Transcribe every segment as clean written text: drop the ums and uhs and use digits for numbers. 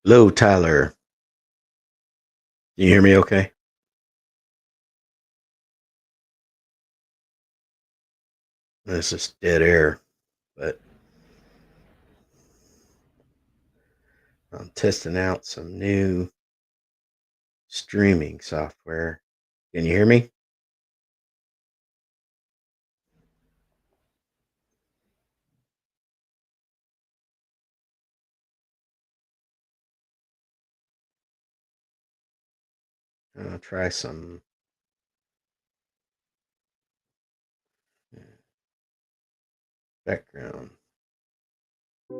Hello, Tyler. Can you hear me okay? This is dead air, but I'm testing out some new streaming software. Can you hear me? I'll try some background. I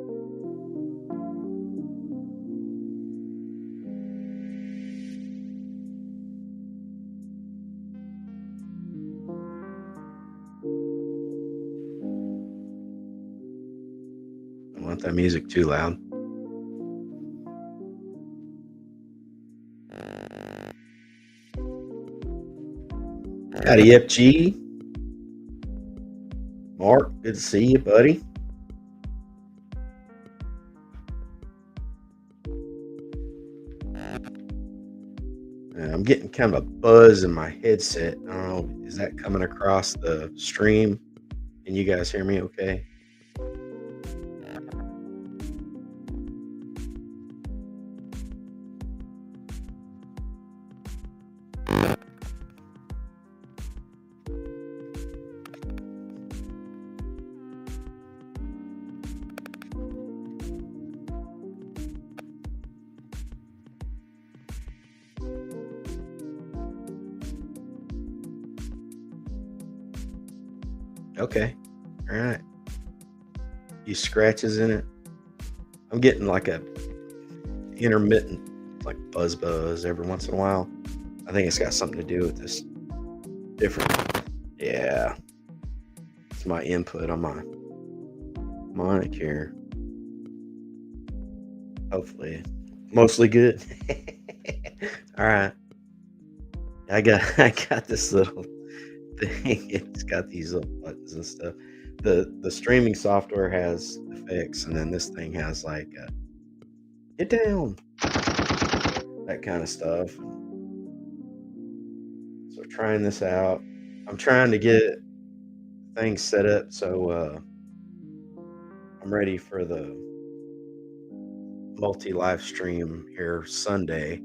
don't want that music too loud. Howdy, FG. Mark, good to see you, buddy. I'm getting kind of a buzz in my headset. I don't know, is that coming across the stream? Can you guys hear me okay? Okay. All right. You scratches in it. I'm getting like a intermittent like buzz every once in a while. I think it's got something to do with this different. Yeah, it's my input on my mic here. Hopefully, mostly good. All right, I got this little thing. It's got these little buttons and stuff. The streaming software has effects, and then this thing has like get down, that kind of stuff. So trying this out. I'm trying to get things set up so I'm ready for the multi live stream here Sunday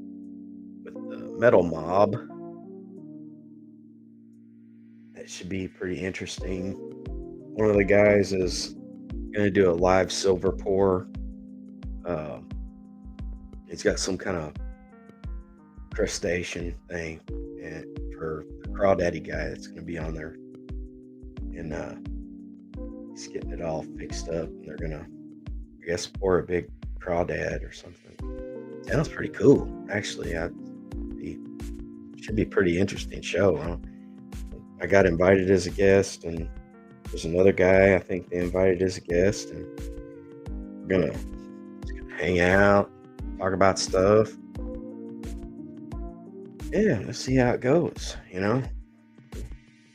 with the Metal Mob. That should be pretty interesting. One of the guys is going to do a live silver pour. Uh, he's got some kind of crustacean thing, and for the Crawdaddy guy that's going to be on there, and he's getting it all fixed up, and they're gonna, I guess, pour a big crawdad or something. Sounds pretty cool, actually. Be, should be a pretty interesting show. I got invited as a guest, and there's another guy I think they invited as a guest, and we're gonna hang out, talk about stuff. Yeah, let's see how it goes.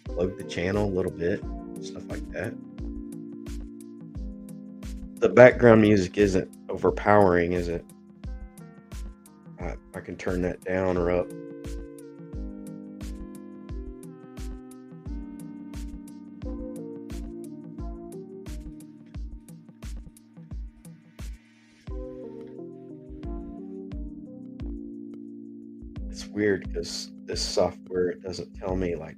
Plug the channel a little bit, stuff like that. The background music isn't overpowering, is it? I can turn that down or up. It's weird because this software, it doesn't tell me like.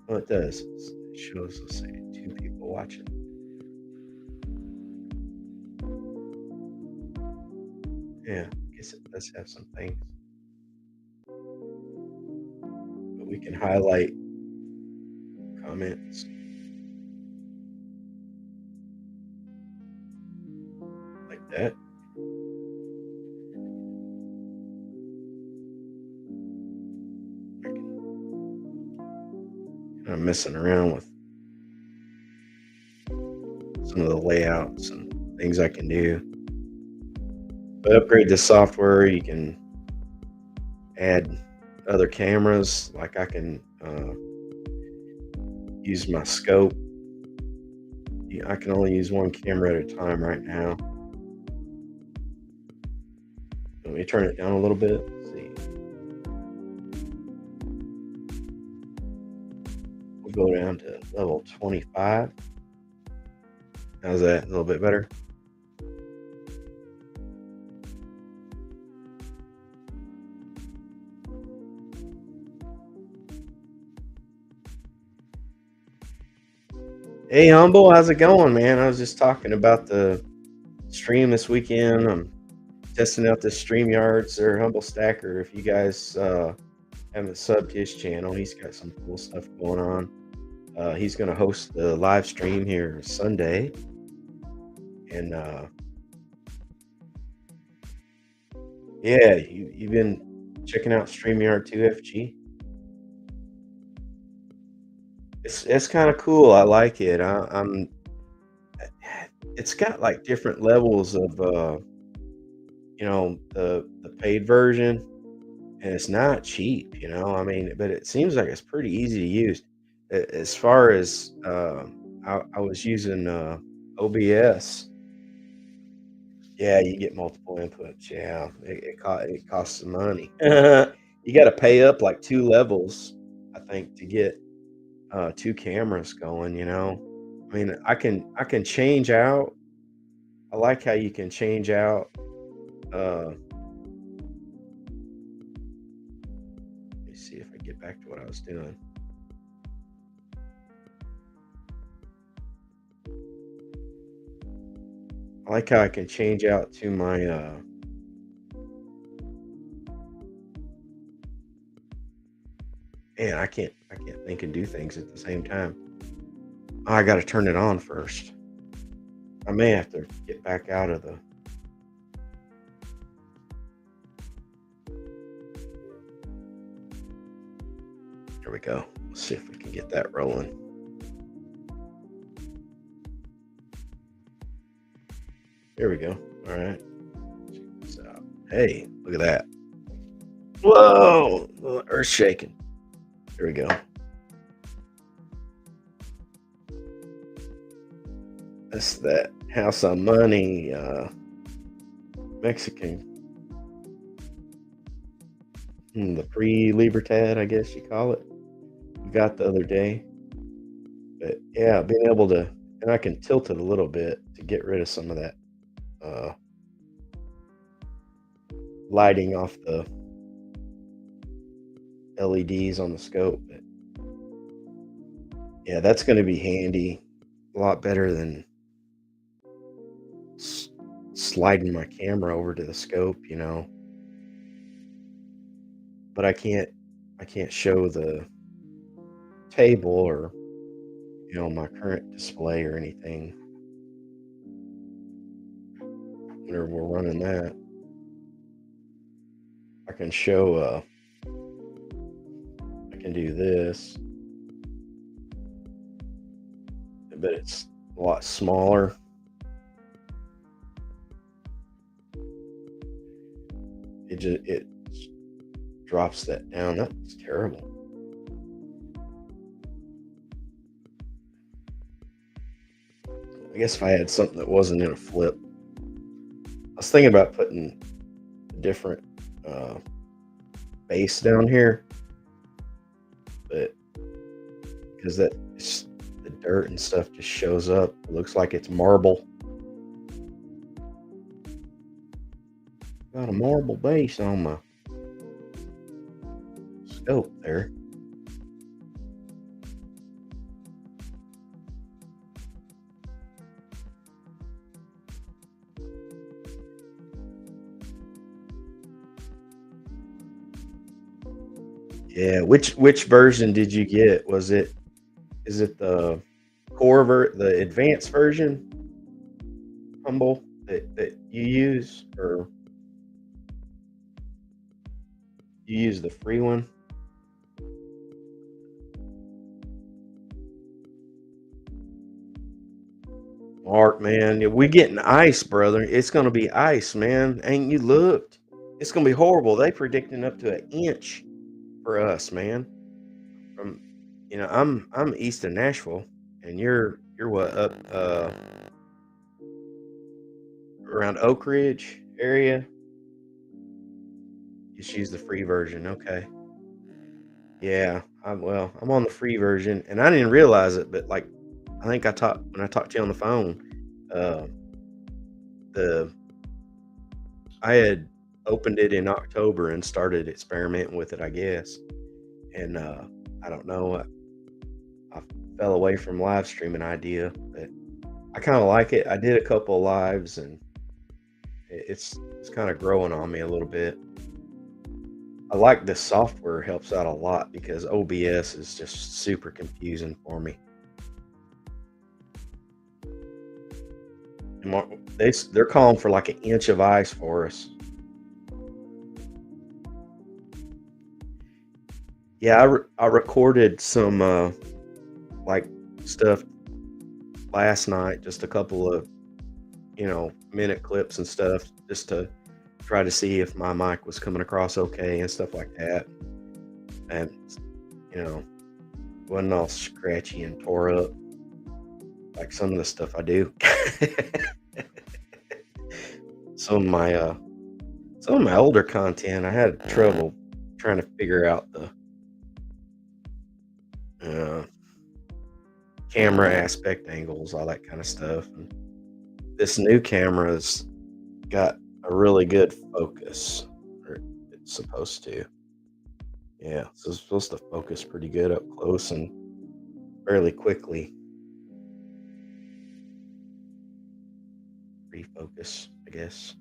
Oh, it does. It shows, let's say, 2 people watching. Yeah, I guess it does have some things. But we can highlight comments like that. I'm messing around with some of the layouts and things I can do. But upgrade the software, you can add other cameras. Like I can use my scope. I can only use one camera at a time right now. Let me turn it down a little bit. Let's see. We'll go down to level 25. How's that? A little bit better? Hey, Humble, how's it going, man? I was just talking about the stream this weekend. I'm testing out the StreamYards or Humble Stacker. If you guys haven't subbed his channel, he's got some cool stuff going on. He's going to host the live stream here Sunday. And yeah, you've been checking out StreamYard 2FG. It's kind of cool. I like it. I'm. It's got like different levels of the paid version, and it's not cheap. I mean, but it seems like it's pretty easy to use. As far as I was using OBS. Yeah, you get multiple inputs. Yeah, it costs some money. You got to pay up like 2 levels, I think, to get 2 cameras going. I mean, I can change out. I like how you can change out. Let me see if I get back to what I was doing. I like how I can change out to my man, I can't think and do things at the same time. I got to turn it on first. I may have to get back out of the. There we go. Let's see if we can get that rolling. There we go. All right. Check this out. Hey, look at that. Whoa! Earth shaking. There we go. That's that House of Money Mexican. The pre-Libertad, I guess you call it. We got the other day. But yeah, being able to, and I can tilt it a little bit to get rid of some of that lighting off the LEDs on the scope. But yeah, that's going to be handy. A lot better than sliding my camera over to the scope, But I can't show the table or my current display or anything whenever we're running that. I can show I can do this, but it's a lot smaller. It drops that down. That's terrible. I guess if I had something that wasn't in a flip. I was thinking about putting a different base down here, but because the dirt and stuff just shows up, it looks like it's marble. Got a marble base on my scope there. Yeah, which version did you get? Is it the the advanced version, Humble, that you use, or you use the free one? Mark, man, yeah, we getting ice, brother. It's gonna be ice, man. Ain't you looked? It's gonna be horrible. They predicting up to an inch for us, man. From I'm east of Nashville, and you're what, up around Oak Ridge area? Just use the free version. Okay. Yeah. I'm on the free version, and I didn't realize it, but like I think I talked when I talked to you on the phone. Uh, the I had opened it in October and started experimenting with it, I guess. And I don't know. I fell away from live streaming idea, but I kind of like it. I did a couple of lives, and it's kind of growing on me a little bit. I like this software helps out a lot because OBS is just super confusing for me. They're calling for like an inch of ice for us. Yeah, I recorded some like stuff last night, just a couple of minute clips and stuff, just to try to see if my mic was coming across okay and stuff like that. And you know, wasn't all scratchy and tore up like some of the stuff I do. some of my uh some of my older content, I had trouble trying to figure out the uh, camera aspect angles, all that kind of stuff. And this new camera's got a really good focus, or it's supposed to. Yeah, so it's supposed to focus pretty good up close and fairly quickly. Refocus, I guess.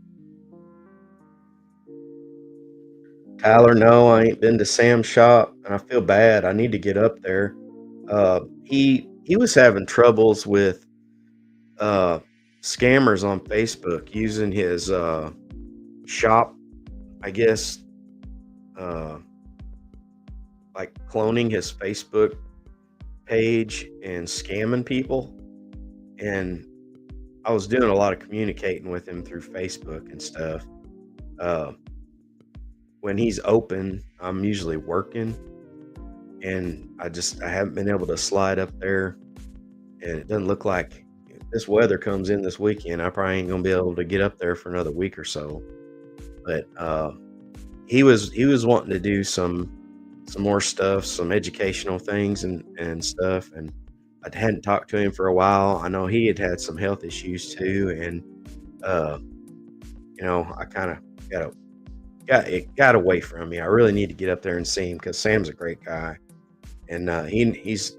Tyler, no, I ain't been to Sam's shop, and I feel bad. I need to get up there. He was having troubles with uh, scammers on Facebook using his shop, I guess, uh, like cloning his Facebook page and scamming people. And I was doing a lot of communicating with him through Facebook and stuff. Uh, when he's open, I'm usually working, and I haven't been able to slide up there, and it doesn't look like if this weather comes in this weekend, I probably ain't gonna be able to get up there for another week or so. But he was wanting to do some more stuff, some educational things and stuff, and I hadn't talked to him for a while. I know he had had some health issues too, and uh, I kind of got away from me. I really need to get up there and see him because Sam's a great guy, and he's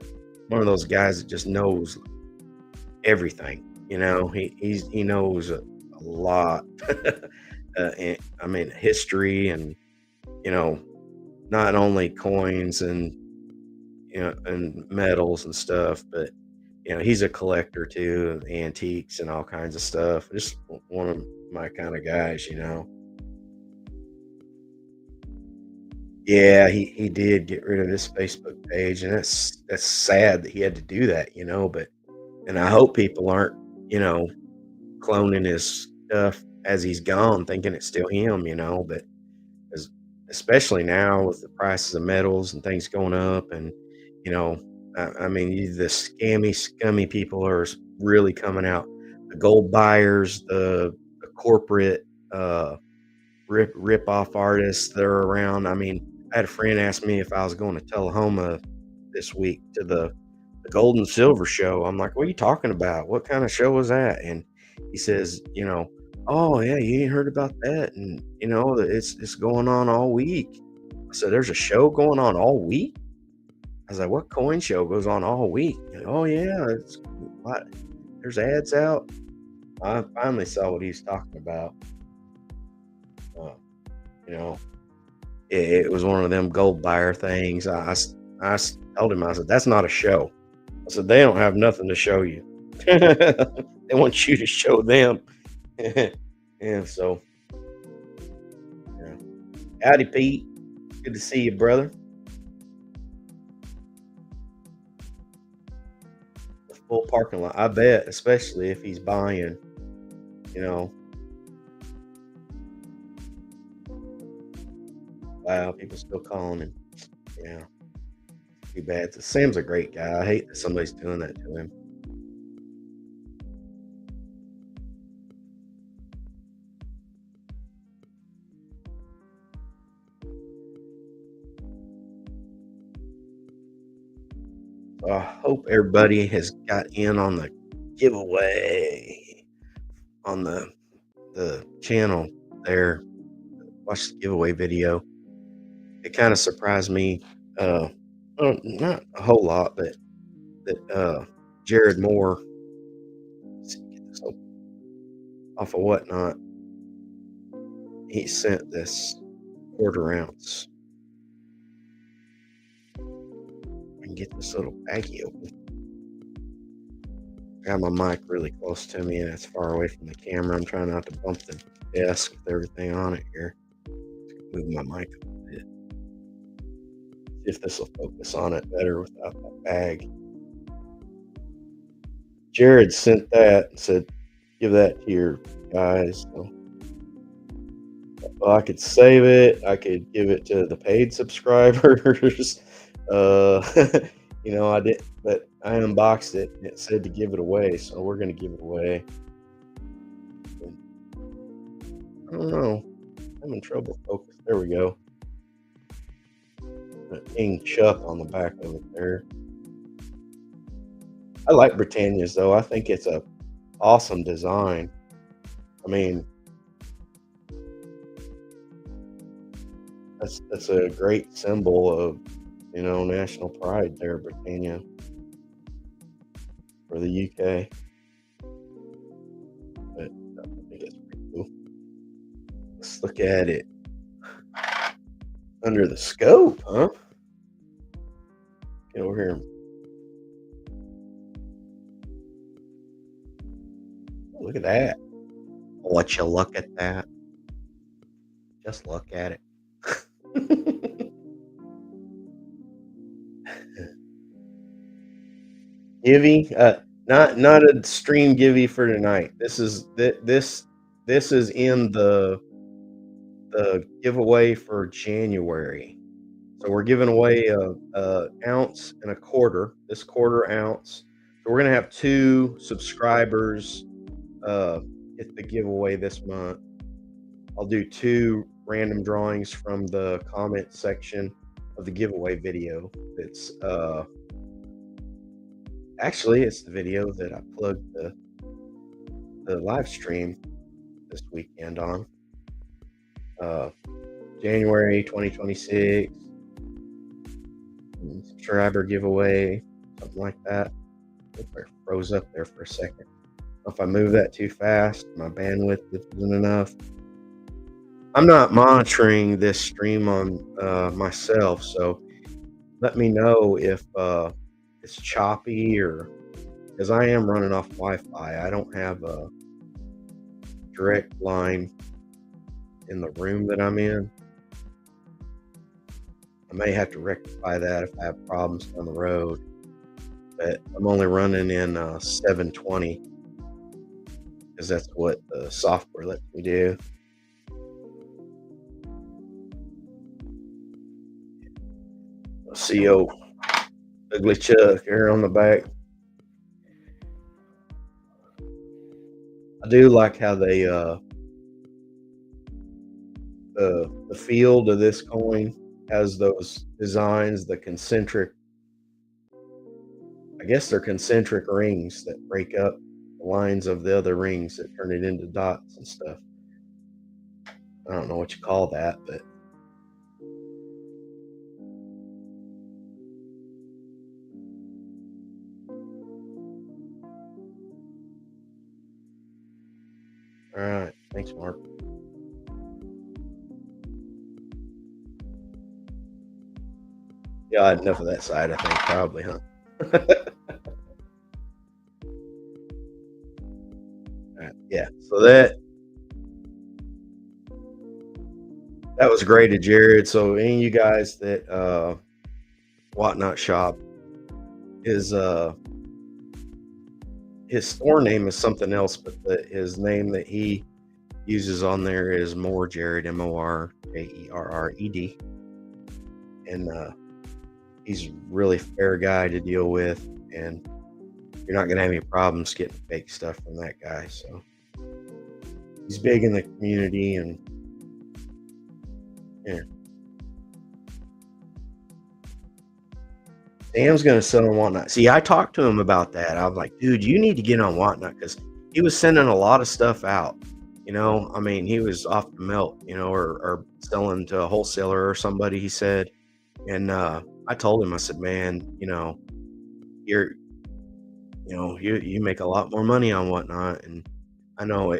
one of those guys that just knows everything. He knows a lot. And, I mean, history and you know not only coins and and metals and stuff, but he's a collector too of antiques and all kinds of stuff. Just one of my kind of guys. Yeah, he did get rid of his Facebook page, and that's sad that he had to do that. But and I hope people aren't, you know, cloning his stuff as he's gone, thinking it's still him. But as, especially now with the prices of metals and things going up, and you know, I mean, the scummy people are really coming out. The gold buyers, the corporate rip off artists that are around. I mean, I had a friend ask me if I was going to Tullahoma this week to the gold and silver show. I'm like, what are you talking about? What kind of show was that? And he says, oh yeah, you ain't heard about that, and it's going on all week. I said, there's a show going on all week. I was like, what coin show goes on all week? Oh yeah, it's what there's ads out. I finally saw what he's talking about. Uh, you know, it was one of them gold buyer things. Told him, I said, that's not a show. I said, they don't have nothing to show you. They want you to show them. And so, yeah. Howdy, Pete. Good to see you, brother. The full parking lot. I bet, especially if he's buying, you know, wow, people still calling him. Yeah, too bad. Sam's a great guy. I hate that somebody's doing that to him. I hope everybody has got in on the giveaway on the channel there. Watch the giveaway video. It kind of surprised me. Uh, well, not a whole lot, but that Jared Moore, let's see, get this open, off of Whatnot, he sent this quarter ounce. I can get this little baggie open. I got my mic really close to me and it's far away from the camera. I'm trying not to bump the desk with everything on it here. Move my mic a bit. See if this will focus on it better without that bag. Jared sent that and said, give that to your guys. So, well, I could save it. I could give it to the paid subscribers. I did, but I unboxed it and it said to give it away. So we're going to give it away. I don't know. I'm having trouble focus. There we go. King Chuck on the back of it there. I like Britannia's though. I think it's a awesome design. I mean, that's a great symbol of, national pride there, Britannia, for the UK. But I think it's pretty cool. Let's look at it under the scope, huh? Get over here. Look at that. I'll let you look at that. Just look at it. Givey, not a stream Givey for tonight. This is in the giveaway for January. So we're giving away a ounce and a quarter. This quarter ounce. So we're gonna have 2 subscribers get the giveaway this month. I'll do 2 random drawings from the comment section of the giveaway video. It's actually it's the video that I plugged the live stream this weekend on. January 2026 subscriber giveaway, something like that. It froze up there for a second. If I move that too fast, my bandwidth isn't enough. I'm not monitoring this stream on myself, so let me know if it's choppy, or because I am running off Wi-Fi. I don't have a direct line in the room that I'm in. I may have to rectify that if I have problems on the road, but I'm only running in 720 because that's what the software lets me do. CO Ugly Chuck here on the back. I do like how they the field of this coin has those designs, the concentric, I guess they're concentric rings that break up the lines of the other rings that turn it into dots and stuff. I don't know what you call that, but all right. Thanks, Mark. Yeah, I had enough of that side, I think, probably, huh? Right, yeah, so that was great to Jared. So any of you guys that Whatnot shop is his store name is something else, but his name that he uses on there is More Jared, MORJERRED, and he's a really fair guy to deal with, and you're not gonna have any problems getting fake stuff from that guy. So he's big in the community, and yeah. Sam's gonna sell on Whatnot. See, I talked to him about that. I was like, "Dude, you need to get on Whatnot," because he was sending a lot of stuff out, I mean, he was off the melt, or selling to a wholesaler or somebody, he said, and, I told him, I said, "Man, you're you make a lot more money on Whatnot," and I know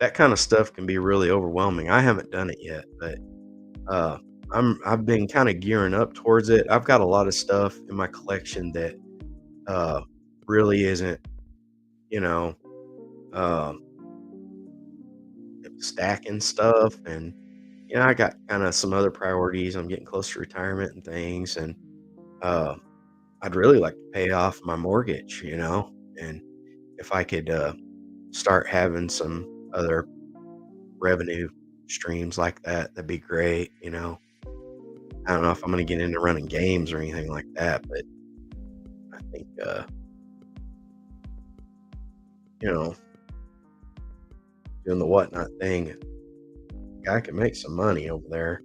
that kinda stuff can be really overwhelming. I haven't done it yet, but uh, I've been kinda gearing up towards it. I've got a lot of stuff in my collection that, uh, really isn't, you know, um, stacking stuff, and, I got kinda some other priorities. I'm getting close to retirement and things, and, uh, I'd really like to pay off my mortgage, and if I could, start having some other revenue streams like that, that'd be great, I don't know if I'm gonna get into running games or anything like that, but I think, you know, doing the Whatnot thing, guy can make some money over there.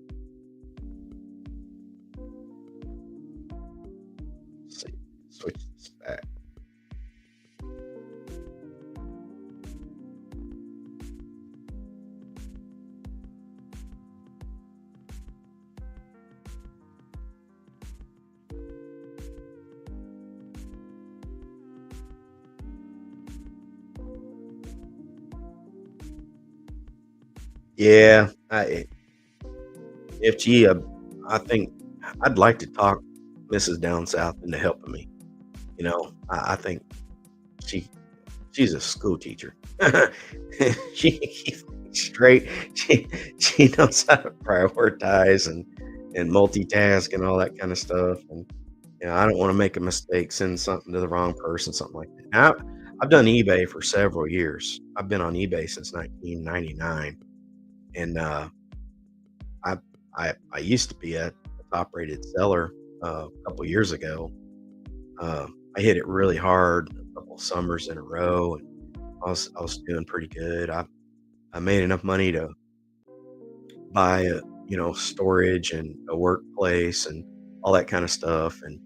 Let's see, switch this back. Yeah, if she, I think I'd like to talk Mrs. Down South into helping me. I think she she's a school teacher. She straight. She knows how to prioritize and multitask and all that kind of stuff. And I don't want to make a mistake, send something to the wrong person, something like that. Now, I've done eBay for several years. I've been on eBay since 1999, and I I used to be a top rated seller a couple years ago. I hit it really hard a couple summers in a row, and I was doing pretty good. I made enough money to buy storage and a workplace and all that kind of stuff, and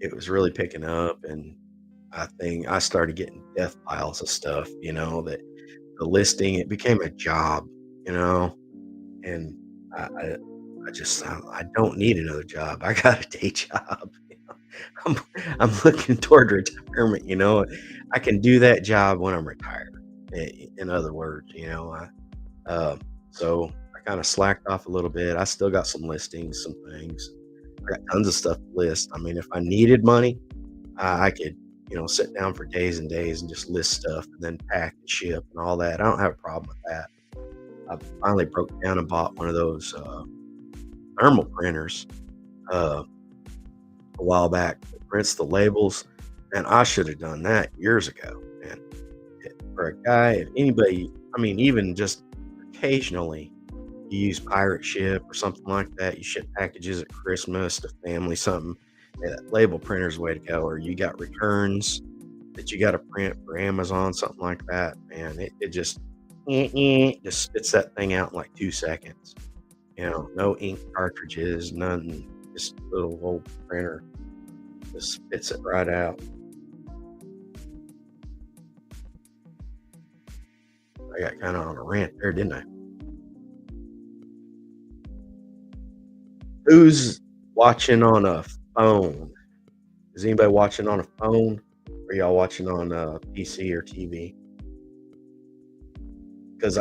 it was really picking up. And I started getting death piles of stuff. That the listing, it became a job. You know, and I I, I don't need another job. I got a day job. I'm I'm looking toward retirement. I can do that job when I'm retired. In other words, uh, so I kind of slacked off a little bit. I still got some listings, some things. I got tons of stuff to list. I mean, if I needed money, I could, sit down for days and days and just list stuff and then pack and ship and all that. I don't have a problem with that. I finally broke down and bought one of those thermal printers uh, a while back that prints the labels, and I should have done that years ago. And for a guy, if anybody, I mean, even just occasionally, you use pirate ship or something like that. You ship packages at Christmas to family, something. Yeah, that label printer's the way to go. Or you got returns that you got to print for Amazon, something like that. Man, it just spits that thing out in like 2 seconds. No ink cartridges, none. Just a little old printer just spits it right out. I got kind of on a rant there, didn't I? Who's watching on a phone? Is anybody watching on a phone? Or y'all watching on PC or TV? Because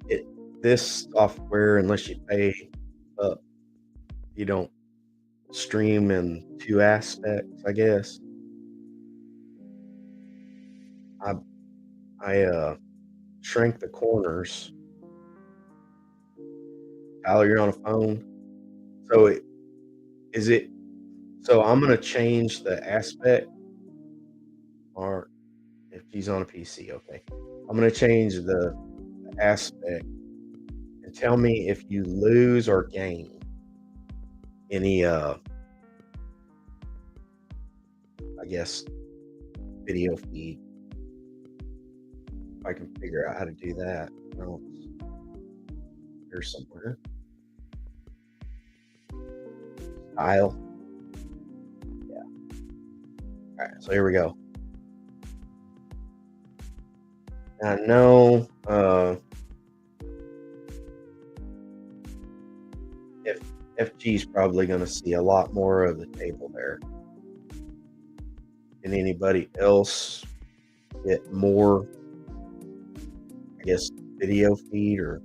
it this software, unless you pay up, you don't stream in two aspects. I guess I I shrank the corners. Tyler, you're on a phone, so is it? So I'm gonna change the aspect, or if he's on a PC, okay. I'm gonna change the aspect and tell me if you lose or gain any I guess video feed. If I can figure out how to do that. No, it's here somewhere. Style. Yeah. So here we go. I know if FG is probably going to see a lot more of the table there. Can anybody else get more, I guess, video feed or?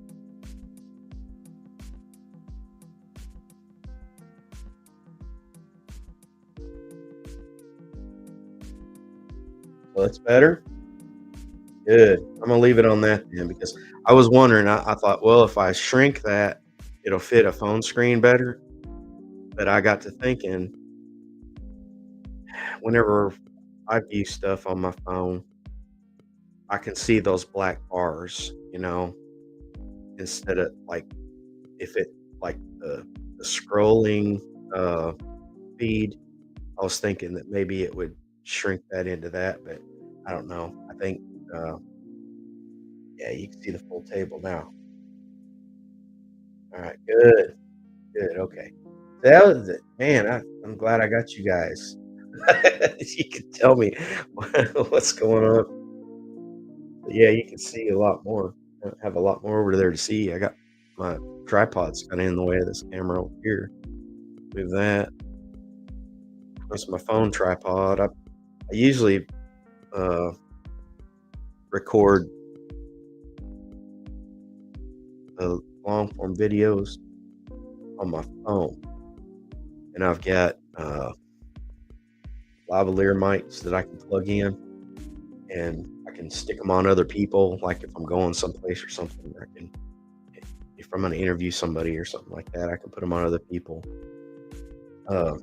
So it's better? Good. I'm gonna leave it on that then because I was wondering, I thought, well, if I shrink that, it'll fit a phone screen better. But I got to thinking, whenever I view stuff on my phone, I can see those black bars, instead of like if it like the scrolling uh feed, I was thinking that maybe it would shrink that into that, but I don't know. I think uh yeah, you can see the full table now. All right, good. Good, okay. That was it. Man, I'm glad I got you guys. You can tell me what's going on. But yeah, you can see a lot more. Have a lot more over there to see. I got my tripod's kinda in the way of this camera over here. Move that. That's my phone tripod. I usually, uh, record, long form videos on my phone, and I've got, lavalier mics that I can plug in, and I can stick them on other people, like, if I'm going someplace or something, if I'm gonna interview somebody or something like that, I can put them on other people. Uh,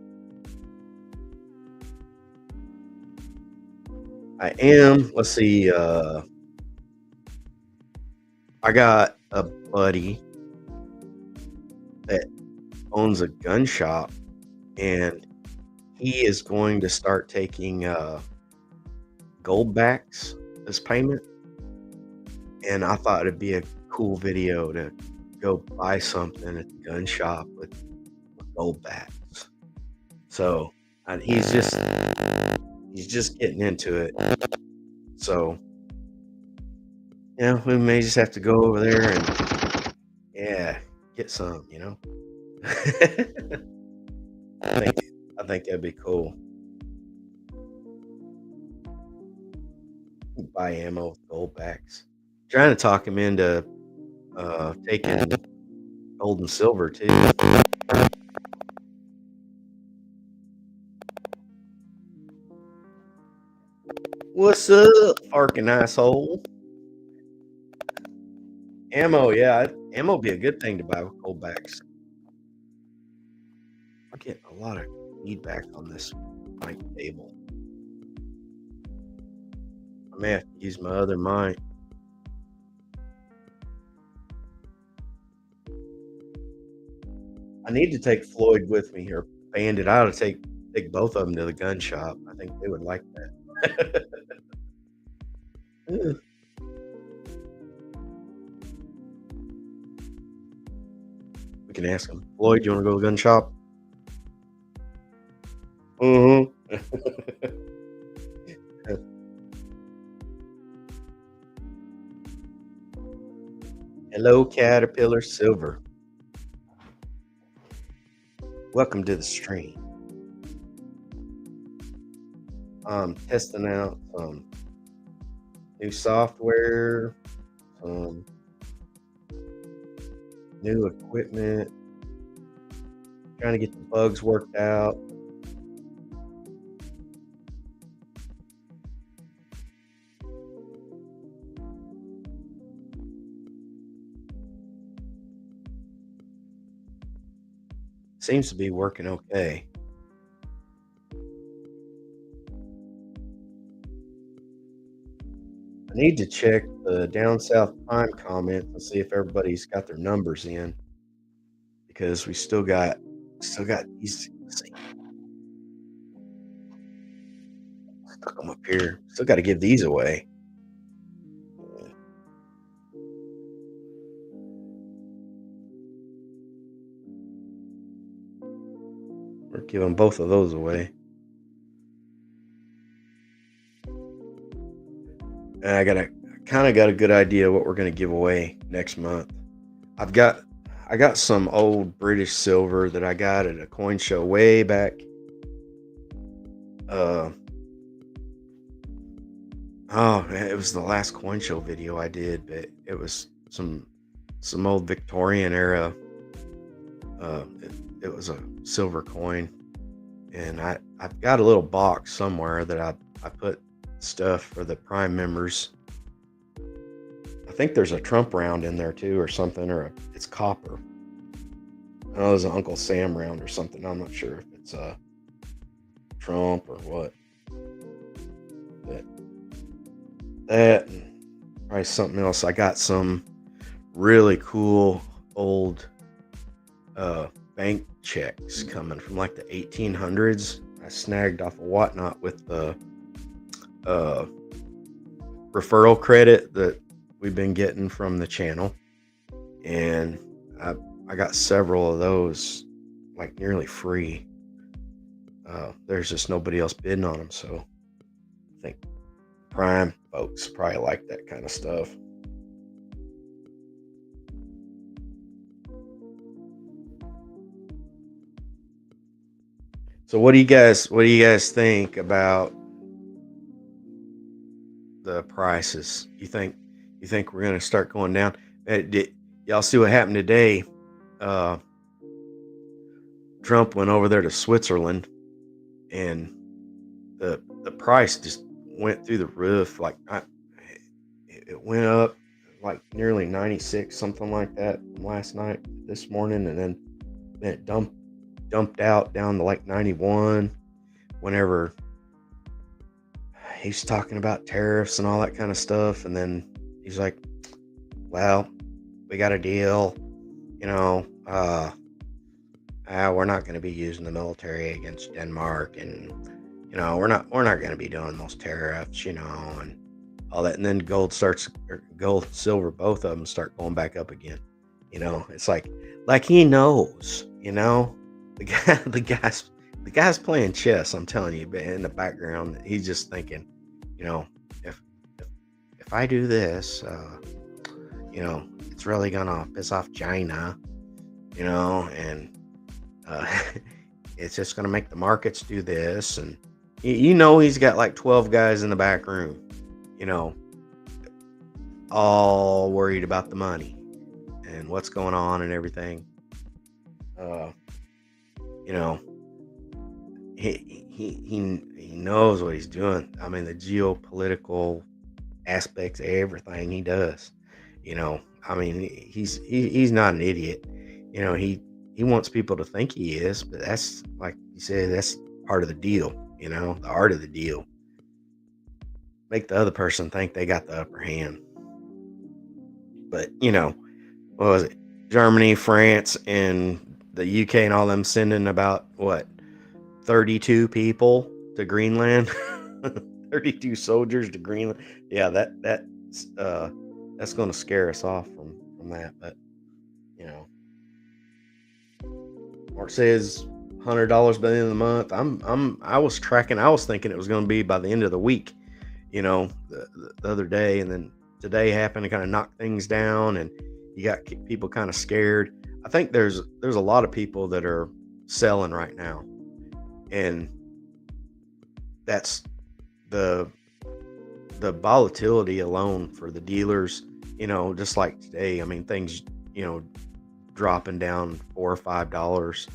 I am let's see, I got a buddy that owns a gun shop, and he is going to start taking, gold backs as payment, and I thought it'd be a cool video to go buy something at the gun shop with gold backs. So, he's just getting into it. So, we may just have to go over there and, yeah, get some. I think I think that'd be cool. Buy ammo with gold backs. Trying to talk him into, taking gold and silver too. What's up, Arkin asshole? Ammo, yeah, ammo be a good thing to buy with gold backs. I'm getting a lot of feedback on this mic table. I may have to use my other mic. I need to take Floyd with me or Bandit. I ought to take both of them to the gun shop. I think they would like that. We can ask him, Floyd, you want to go to the gun shop? Mhm. Hello, Caterpillar Silver. Welcome to the stream. I'm testing out some new software, some new equipment, trying to get the bugs worked out. Seems to be working okay. I need to check the Down South Prime comments and see if everybody's got their numbers in because we still got these. Let's see, stuck them up here. Still got to give these away. We're giving both of those away. And I got a good idea what we're gonna give away next month. I've got I got some old British silver that I got at a coin show way back. Uh oh, man, it was the last coin show video I did, but it was some old Victorian era. It was a silver coin, and I've got a little box somewhere that I put stuff for the Prime members. I think there's a Trump round in there too, or something, it's copper. I know there's an Uncle Sam round or something. I'm not sure if it's Trump or what, but that and probably something else. I got some really cool old bank checks coming from like the 1800s. I snagged off of Whatnot with the uh, referral credit that we've been getting from the channel, and I got several of those like nearly free. There's just nobody else bidding on them, so I think Prime folks probably like that kind of stuff. So what do you guys think about the prices? You think we're gonna start going down? Y'all see what happened today? Uh, Trump went over there to Switzerland, and the price just went through the roof. It went up like nearly 96, something like that, from last night, this morning, and then it dumped out down to like 91. Whenever he's talking about tariffs and all that kind of stuff, and then he's like, "Well, we got a deal, you know. We're not going to be using the military against Denmark, and we're not going to be doing those tariffs, and all that." And then gold, silver, both of them start going back up again. It's like he knows, the guy, the guy's playing chess. I'm telling you, but in the background, he's just thinking, if if I do this, it's really gonna piss off China, and uh, it's just gonna make the markets do this, and he's got like 12 guys in the back room, you know, all worried about the money and what's going on and everything. Uh, you know, he knows what he's doing. I mean, the geopolitical aspects of everything he does. I mean, he's not an idiot. He wants people to think he is, but that's, like you said, that's part of the deal. The art of the deal. Make the other person think they got the upper hand. But what was it? Germany, France, and the UK and all them sending about what, 32 people to Greenland, 32 soldiers to Greenland. Yeah, that's going to scare us off from that. But you know, Mark says $100 by the end of the month. I was tracking. I was thinking it was going to be by the end of the week. The other day, and then today happened to kind of knock things down, and you got people kind of scared. I think there's a lot of people that are selling right now, and that's the volatility alone for the dealers. Just like today, I mean, things dropping down $4 or $5,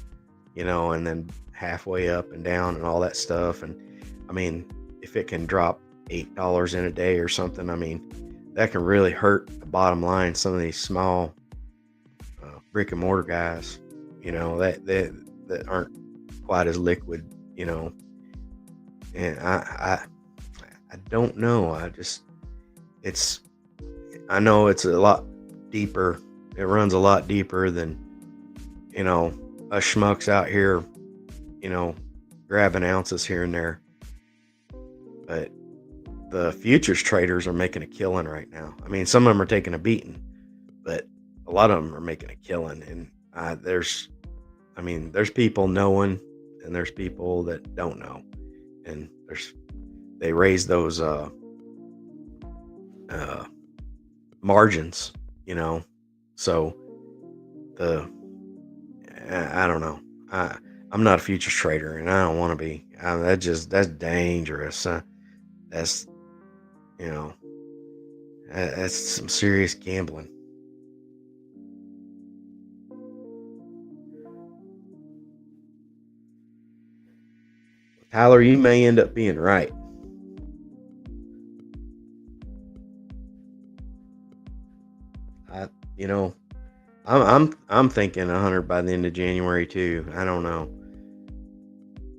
and then halfway up and down and all that stuff. And I mean, if it can drop $8 in a day or something, I mean, that can really hurt the bottom line. Some of these small brick and mortar guys, that aren't quite as liquid, and I don't know. I know it's a lot deeper. It runs a lot deeper than, us schmucks out here, grabbing ounces here and there. But the futures traders are making a killing right now. I mean, some of them are taking a beating, but a lot of them are making a killing. And there's people knowing, and there's people that don't know. And they raise those uh, margins, you know. So the I don't know. I I'm not a futures trader, and I don't want to be. That's dangerous. That's you know that's some serious gambling. Tyler, you may end up being right. I you know I'm thinking 100 by the end of January too. I don't know.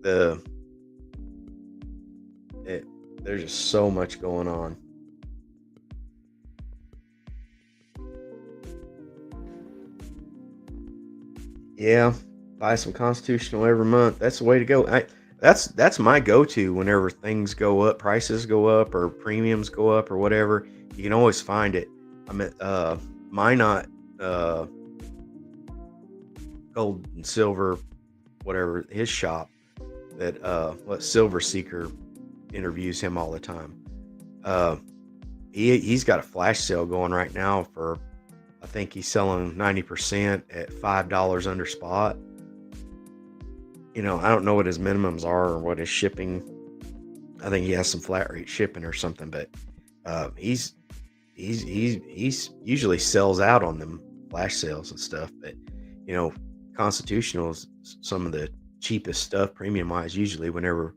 The it, there's just so much going on. Yeah, buy some constitutional every month. That's the way to go. That's my go-to whenever things go up, prices go up, or premiums go up, or whatever. You can always find it. I'm at Minot, uh, Gold and Silver, whatever his shop. That what Silver Seeker interviews him all the time. Uh, he's got a flash sale going right now for I think he's selling 90% at $5 under spot. I don't know what his minimums are or what his shipping. I think he has some flat rate shipping or something, but he's usually sells out on them flash sales and stuff. But you know, Constitutional is some of the cheapest stuff premium wise. Usually, whenever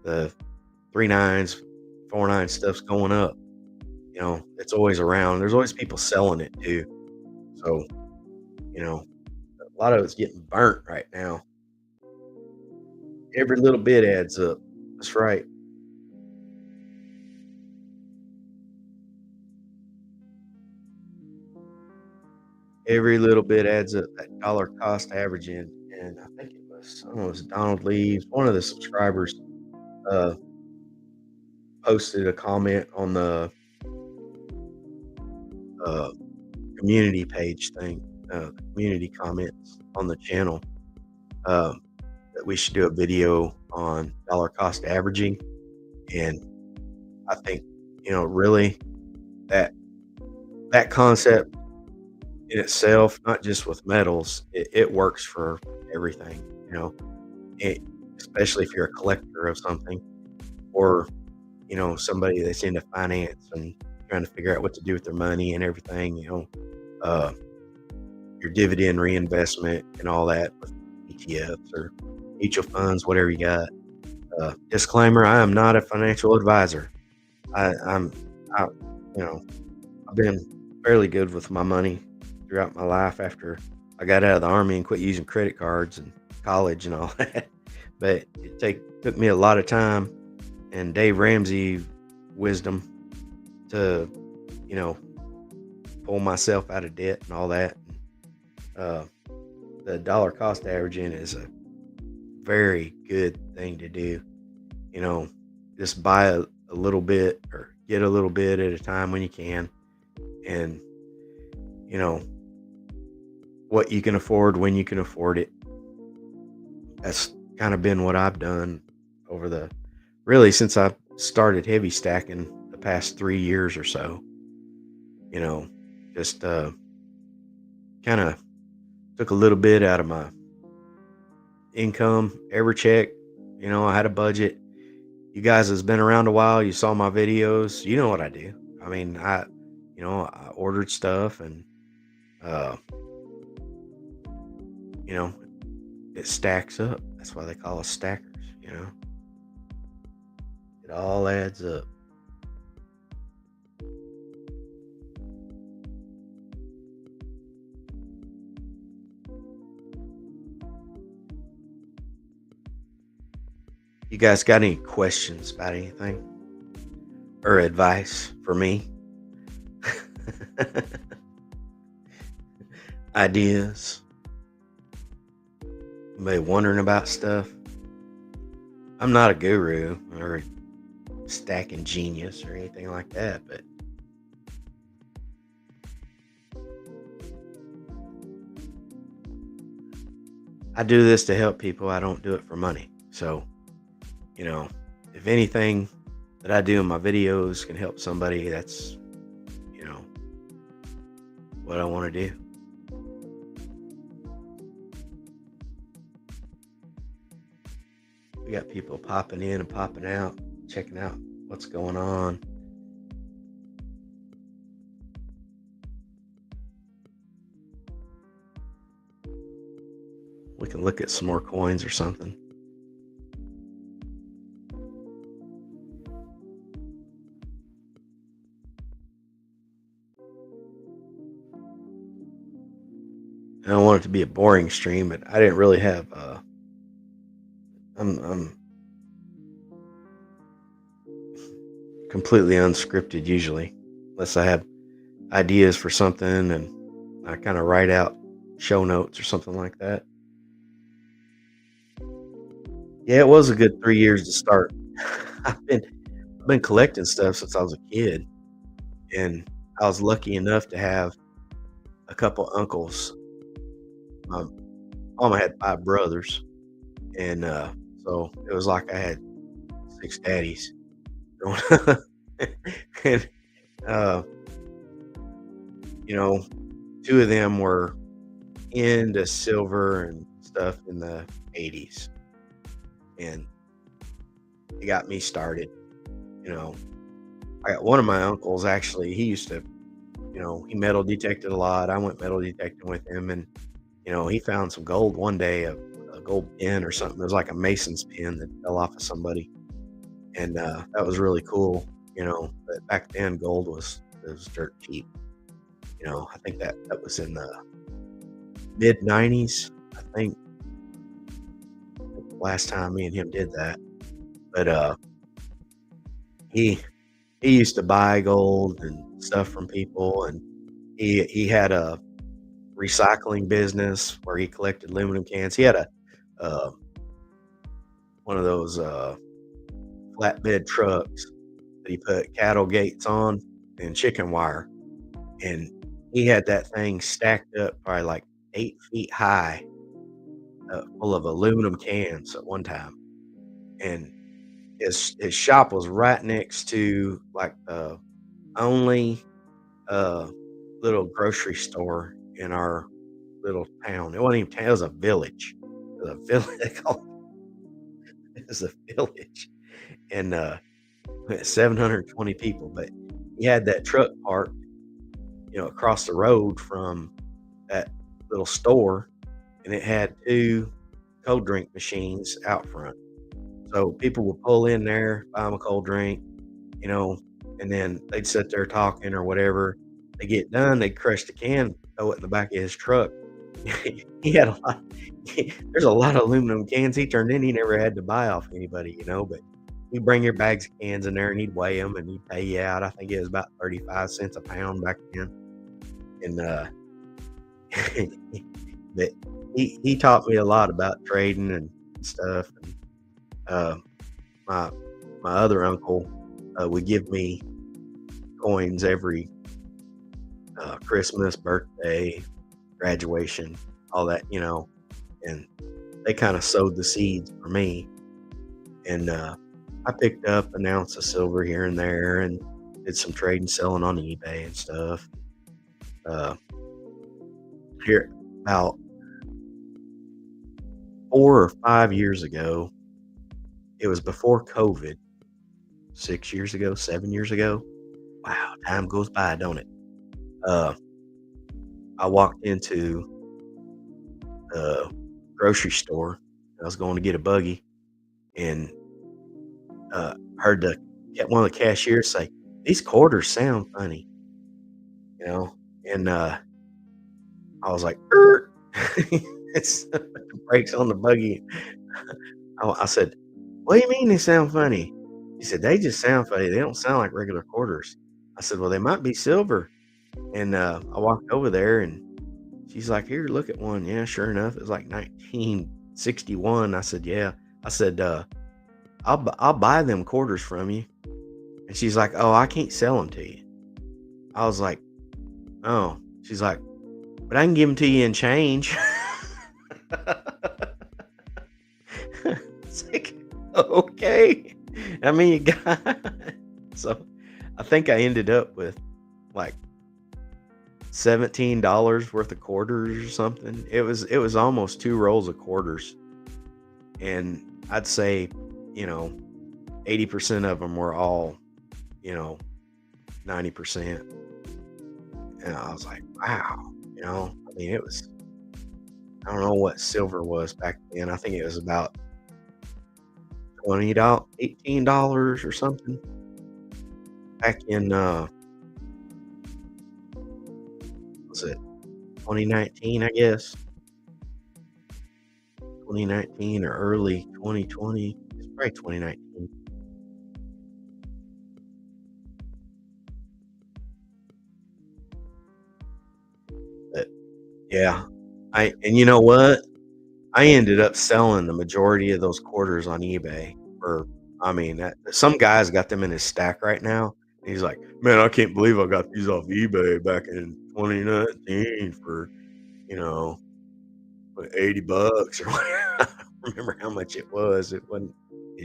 the 3.9s, 4.9 stuff's going up, it's always around. There's always people selling it too. So a lot of it's getting burnt right now. Every little bit adds up. That's right. Every little bit adds up, that dollar cost averaging, and I think I don't know, it was Donald Leaves, one of the subscribers, uh, posted a comment on the, uh, community page thing, community comments on the channel, um, that we should do a video on dollar cost averaging, and I think, really that that concept in itself, not just with metals, it works for everything, you know? It especially if you're a collector of something or, somebody that's into finance and trying to figure out what to do with their money and everything, uh, your dividend reinvestment and all that with ETFs or mutual funds, whatever you got. Disclaimer, I am not a financial advisor. I'm I you know, I've been fairly good with my money throughout my life after I got out of the army and quit using credit cards and college and all that. But took me a lot of time and Dave Ramsey wisdom to, you know, pull myself out of debt and all that. Uh, the dollar cost averaging is a very good thing to do. You know, just buy a little bit or get a little bit at a time when you can. And, you know, what you can afford when you can afford it. That's kind of been what I've done over the really since I started heavy stacking the past 3 years or so. You know, just kind of took a little bit out of my income every check. I had a budget. You guys has been around a while. You saw my videos. You know what I do. I mean, I ordered stuff and, uh, you know, it stacks up. That's why they call us stackers. It all adds up. You guys got any questions about anything or advice for me? Ideas? Anybody wondering about stuff? I'm not a guru or a stacking genius or anything like that, but I do this to help people. I don't do it for money. So, you know, if anything that I do in my videos can help somebody, that's what I want to do. We got people popping in and popping out, checking out what's going on. We can look at some more coins or something. I don't want it to be a boring stream, but I didn't really have. I'm completely unscripted usually, unless I have ideas for something and I kind of write out show notes or something like that. Yeah, it was a good 3 years to start. I've been collecting stuff since I was a kid, and I was lucky enough to have a couple uncles. My mom had 5 brothers, and so it was like I had 6 daddies. And uh, you know, 2 of them were into silver and stuff in the '80s, and they got me started. You know, I got one of my uncles actually. He used to, he metal detected a lot. I went metal detecting with him, and he found some gold one day, a gold pin or something. It was like a mason's pin that fell off of somebody, and that was really cool. But back then gold was dirt cheap. I think that was in the mid '90s. I think the last time me and him did that. But he he used to buy gold and stuff from people, and he had a recycling business where he collected aluminum cans. He had a uh, one of those flatbed trucks that he put cattle gates on and chicken wire, and he had that thing stacked up probably like 8 feet high, full of aluminum cans at one time. And his shop was right next to like the only uh, little grocery store in our little town. It wasn't even town; it was a village. It was a village. They call it was a village, and 720 people. But he had that truck parked, across the road from that little store, and it had 2 cold drink machines out front. So people would pull in there, buy them a cold drink, you know, and then they'd sit there talking or whatever. They get done, they'd crush the can, throw it in the back of his truck. He had a lot. There's a lot of aluminum cans he turned in. He never had to buy off anybody, but you bring your bags of cans in there and he'd weigh them and he'd pay you out. I think it was about 35 cents a pound back then. And but he taught me a lot about trading and stuff. And uh, my my other uncle would give me coins every Christmas, birthday, graduation, all that, and they kind of sowed the seeds for me. And I picked up an ounce of silver here and there and did some trading, selling on eBay and stuff. Uh, Here, about 4 or 5 years ago, it was before COVID, 6 years ago, 7 years ago. Wow, time goes by, don't it? Uh, I walked into the grocery store. I was going to get a buggy and heard one of the cashiers say, "These quarters sound funny," you know, and I was like, "Er." It's the brakes on the buggy. I said, "What do you mean they sound funny?" He said, "They just sound funny. They don't sound like regular quarters." I said, "Well, they might be silver." And I walked over there and she's like, "Here, look at one." Yeah, sure enough, it was like 1961. I said, "Yeah." I said, I'll buy them quarters from you." And she's like, "Oh, I can't sell them to you." I was like, "Oh." She's like, "But I can give them to you in change." It's like, okay. I mean, you got so I think I ended up with like $17 worth of quarters or something. It was almost 2 rolls of quarters, and I'd say, you know, 80% of them were all, you know, 90%. And I was like, "Wow." I mean, it was I don't know what silver was back then. I think it was about $20, $18 or something back in, was it 2019, I guess? 2019 or early 2020. It's probably 2019. But yeah, and you know what? I ended up selling the majority of those quarters on eBay for I mean, some guy's got them in his stack right now. And he's like, "Man, I can't believe I got these off eBay back in 2019 for, you know, for $80 or whatever." I don't remember how much it was. It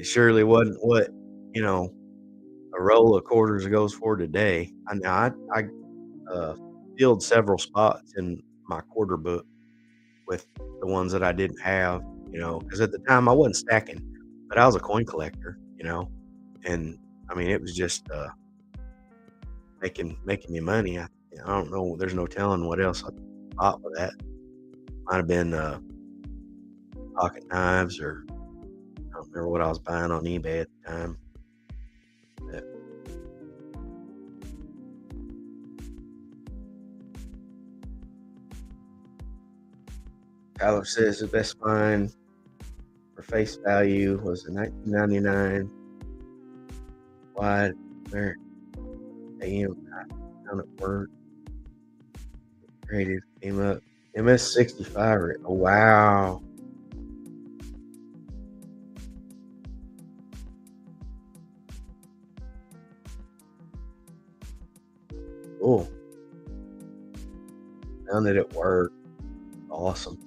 surely wasn't what, you know, a roll of quarters goes for today. I filled several spots in my quarter book with the ones that I didn't have, because at the time I wasn't stacking, but I was a coin collector, and I mean it was just making me money. I don't know. There's no telling what else I bought with that. Might have been pocket knives, or I don't remember what I was buying on eBay at the time. But Tyler says the best find for face value was a 1999 wide American AM down at work. Creative came up. MS-65. Oh, wow. Cool. Found it at work. Awesome.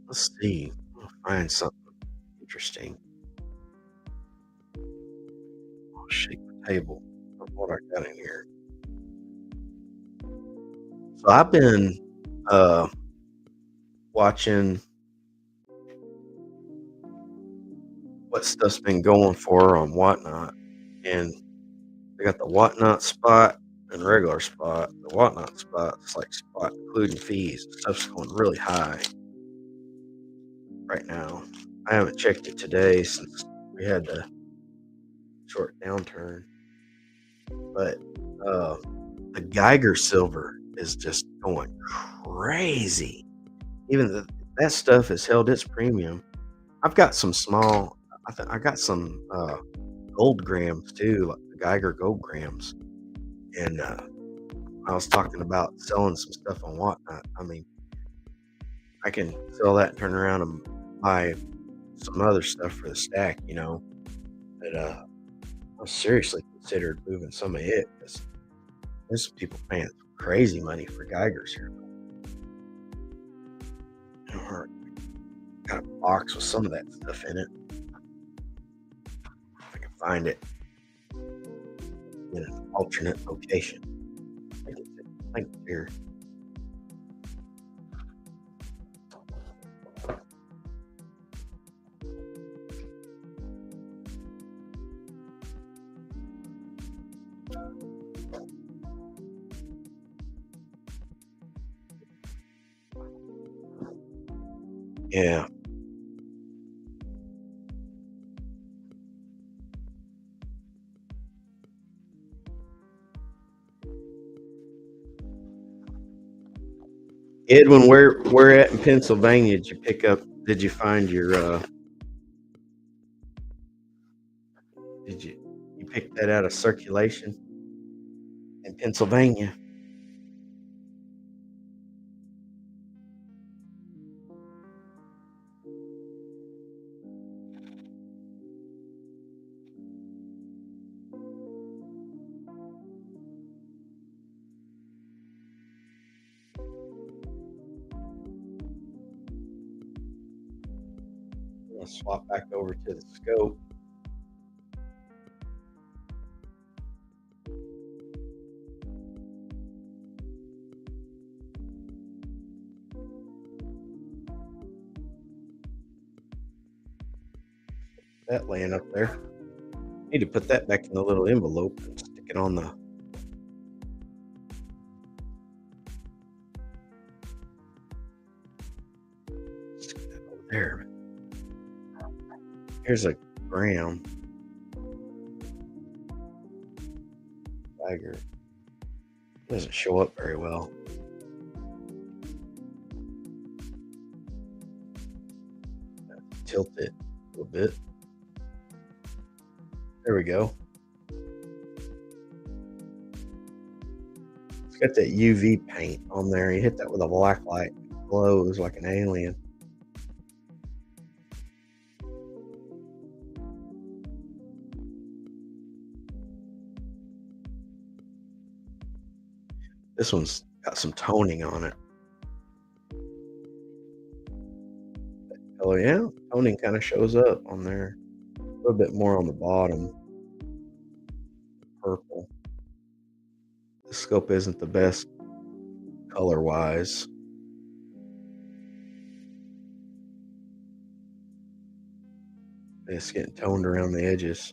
Let's see. I'll find something interesting. I'll shake the table of what I got in here. So I've been uh, watching what stuff's been going for on Whatnot, and they got the Whatnot spot and regular spot. The Whatnot spot is like spot including fees. Stuff's going really high right now. I haven't checked it today since we had the short downturn, but uh, the Geiger silver is just going crazy. Even that stuff has held its premium. I've got some small. I got some gold grams too, like the Geiger gold grams, and I was talking about selling some stuff on Whatnot. I mean, I can sell that and turn around and buy some other stuff for the stack, But I seriously considered moving some of it because there's some people paying crazy money for Geigers here. Or got a box with some of that stuff in it. If I can find it in an alternate location. I think it's here. Yeah. Edwin, where at in Pennsylvania did you find your did you pick that out of circulation in Pennsylvania? Let's swap back over to the scope. That laying up there. Need to put that back in the little envelope and stick it on the. Stick that over there. Here's a gram. Bagger. Doesn't show up very well. Tilt it a little bit. There we go. It's got that UV paint on there. You hit that with a black light, it glows like an alien. This one's got some toning on it. Oh yeah, toning kind of shows up on there. A little bit more on the bottom. Purple. The scope isn't the best color wise. It's getting toned around the edges.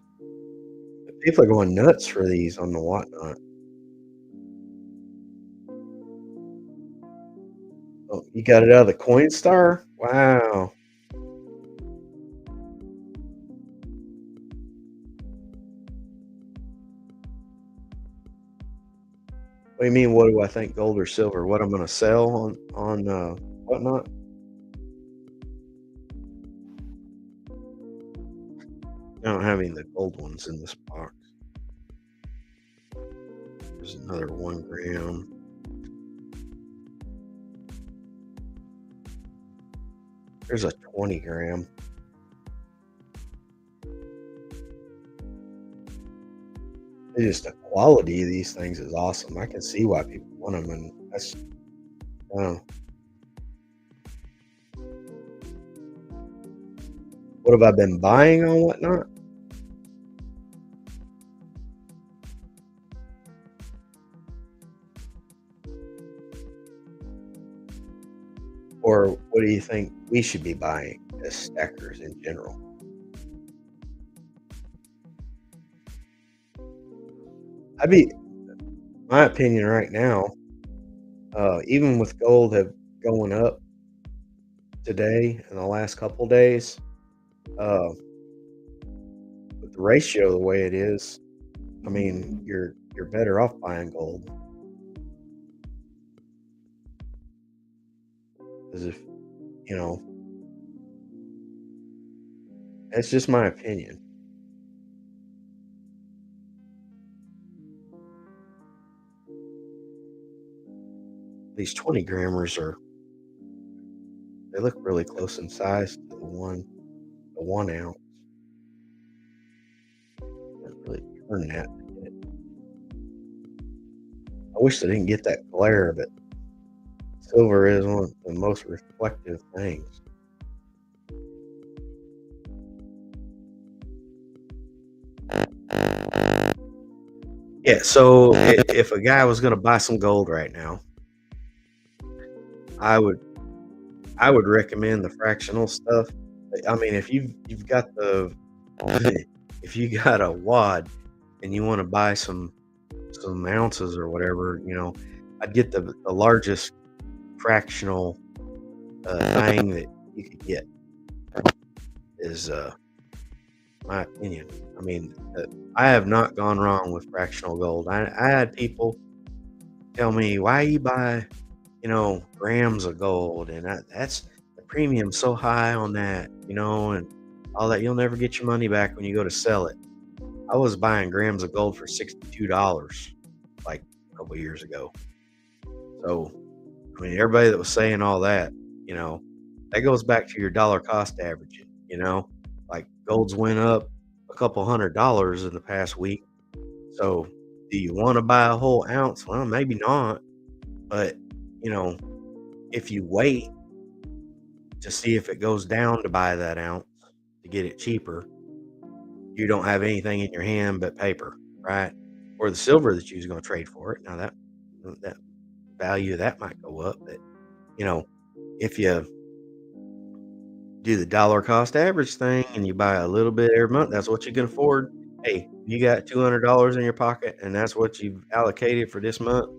But people are going nuts for these on the Whatnot. Oh, you got it out of the Coinstar? Wow. What do you mean? What do I think? Gold or silver? What I'm going to sell on Whatnot? I don't have any of the gold ones in this box. There's another 1 gram. There's a 20 gram. It's just the quality of these things is awesome. I can see why people want them, and that's uh, what have I been buying on Whatnot? Or what do you think we should be buying as stackers in general? I'd be my opinion right now, even with gold have going up today in the last couple days, uh, with the ratio the way it is, I mean, you're better off buying gold. Because if you know, that's just my opinion. These 20 grammers are they look really close in size to the 1 ounce. Can't really turn that to get it. I wish they didn't get that glare, but silver is one of the most reflective things. Yeah, so if a guy was going to buy some gold right now, I would I would recommend the fractional stuff. I mean, if you've got the if you got a wad and you want to buy some ounces or whatever, I'd get the largest fractional thing that you could get is my opinion. I mean, I have not gone wrong with fractional gold. I had people tell me, why you buy, grams of gold, and that's the premium so high on that, and all that. You'll never get your money back when you go to sell it. I was buying grams of gold for $62 like a couple years ago. So, I mean, everybody that was saying all that, that goes back to your dollar cost averaging, like gold's went up a couple $100 in the past week. So, do you want to buy a whole ounce? Well, maybe not. But, you know, if you wait to see if it goes down to buy that ounce, get it cheaper, you don't have anything in your hand but paper, right? Or the silver that you was gonna trade for it. Now that value of that might go up, but, you know, if you do the dollar cost average thing and you buy a little bit every month, that's what you can afford. Hey, you got $200 in your pocket and that's what you've allocated for this month,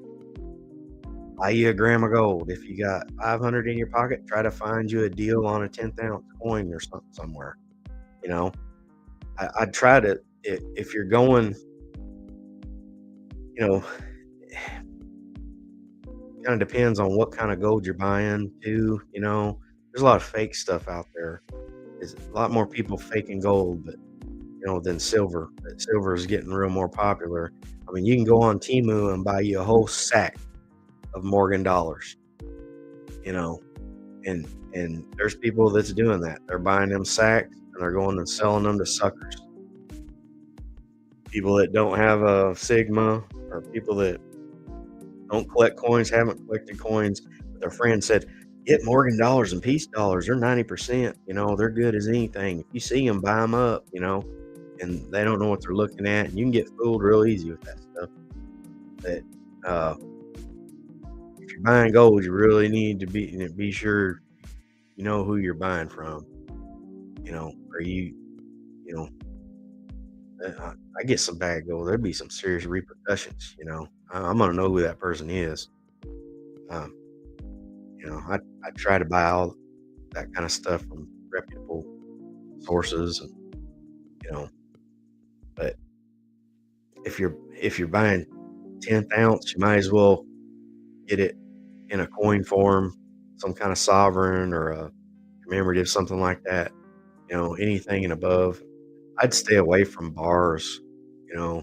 buy you a gram of gold. If you got 500 in your pocket, try to find you a deal on a 10th ounce coin or something somewhere. You know, I'd try to, if you're going, you know, kind of depends on what kind of gold you're buying too. You know, there's a lot of fake stuff out there. There's a lot more people faking gold, but than silver. But silver is getting real more popular. I mean, you can go on Temu and buy you a whole sack of Morgan dollars. You know, and there's people that's doing that. They're buying them sacks and they're going and selling them to suckers. People that don't have a Sigma, or people that don't collect coins, haven't collected coins. But their friend said, get Morgan dollars and Peace dollars. They're 90%. They're good as anything. If you see them, buy them up. And they don't know what they're looking at. And you can get fooled real easy with that stuff. But if you're buying gold, you really need to be sure you know who you're buying from. Or I get some bad gold, there'd be some serious repercussions. I'm gonna know who that person is. Um, I try to buy all that kind of stuff from reputable sources, and you know, but if you're buying 10th ounce, you might as well get it in a coin form, some kind of sovereign or a commemorative, something like that. Anything and above. I'd stay away from bars, you know,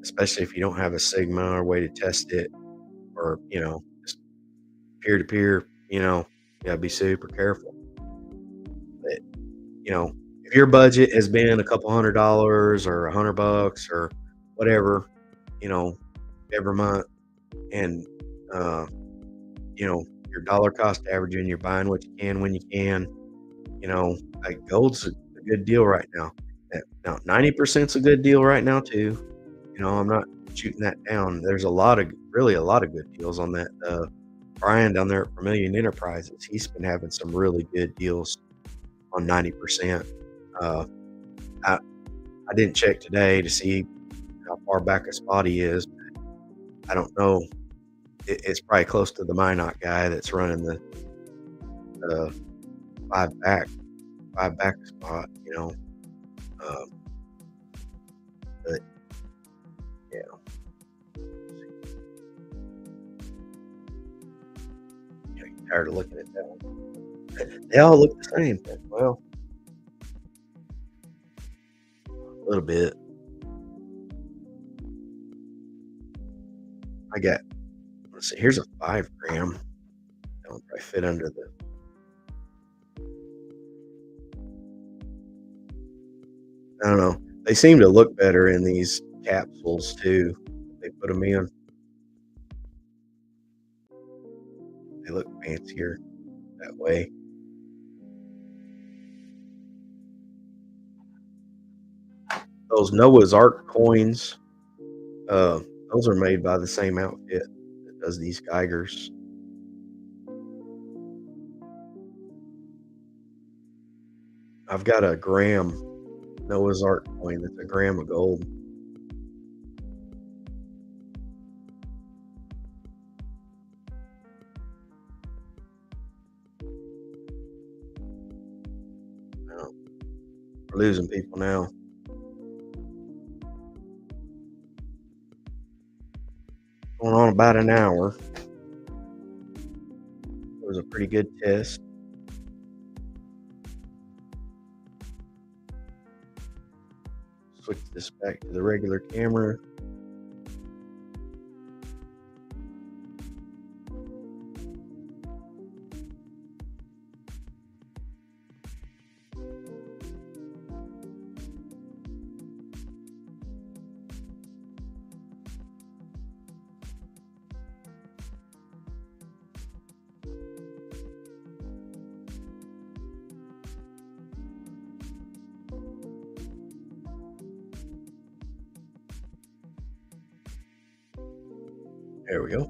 especially if you don't have a Sigma or way to test it, or, just peer to peer, you gotta be super careful. But, if your budget has been a couple $100 or $100 or whatever, you know, every month, and, uh, your dollar cost averaging, you're buying what you can when you can, like gold's a good deal right now. Now, 90% is a good deal right now too. I'm not shooting that down. There's really a lot of good deals on that. Brian down there at Vermilion Enterprises, he's been having some really good deals on 90%. Uh, I, I didn't check today to see how far back a spot he is. I don't know. It's probably close to the Minot guy that's running the uh, five back spot. Uh, but yeah, you're tired of looking at that one. They all look the same. Well, a little bit. Let's see, here's a 5 gram. That will probably fit under the. I don't know. They seem to look better in these capsules too. They put them in. They look fancier that way. Those Noah's Ark coins, those are made by the same outfit that does these Geigers. I've got a gram Noah's Ark coin that's a gram of gold. We're losing people now. Going on about an hour. It was a pretty good test. Switch this back to the regular camera. There we go.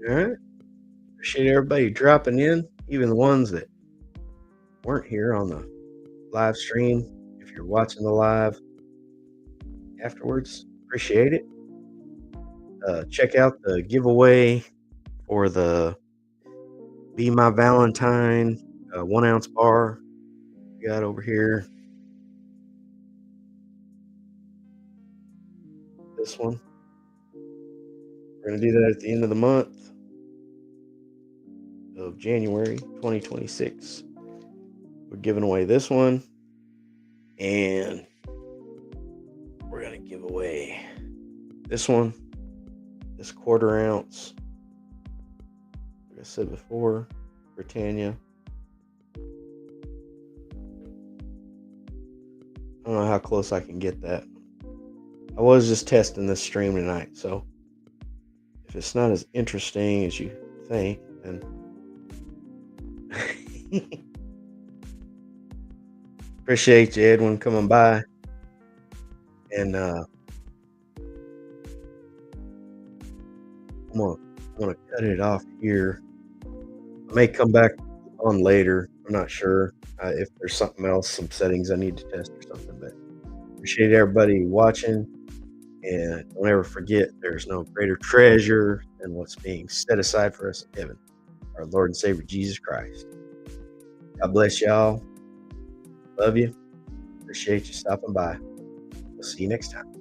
All right. Appreciate everybody dropping in, even the ones that weren't here on the live stream. If you're watching the live afterwards, appreciate it. Check out the giveaway for the Be My Valentine 1 ounce bar we got over here. This one. We're going to do that at the end of the month of January 2026. We're giving away this one, and we're going to give away this one, this 1/4 ounce. Like I said before, Britannia. I don't know how close I can get that. I was just testing this stream tonight, so if it's not as interesting as you think, then appreciate you, Edwin, coming by. And I'm gonna cut it off here. I may come back on later. I'm not sure if there's something else, some settings I need to test or something. But appreciate everybody watching. And don't ever forget, there's no greater treasure than what's being set aside for us in heaven, our Lord and Savior Jesus Christ. God bless y'all. Love you. Appreciate you stopping by. We'll see you next time.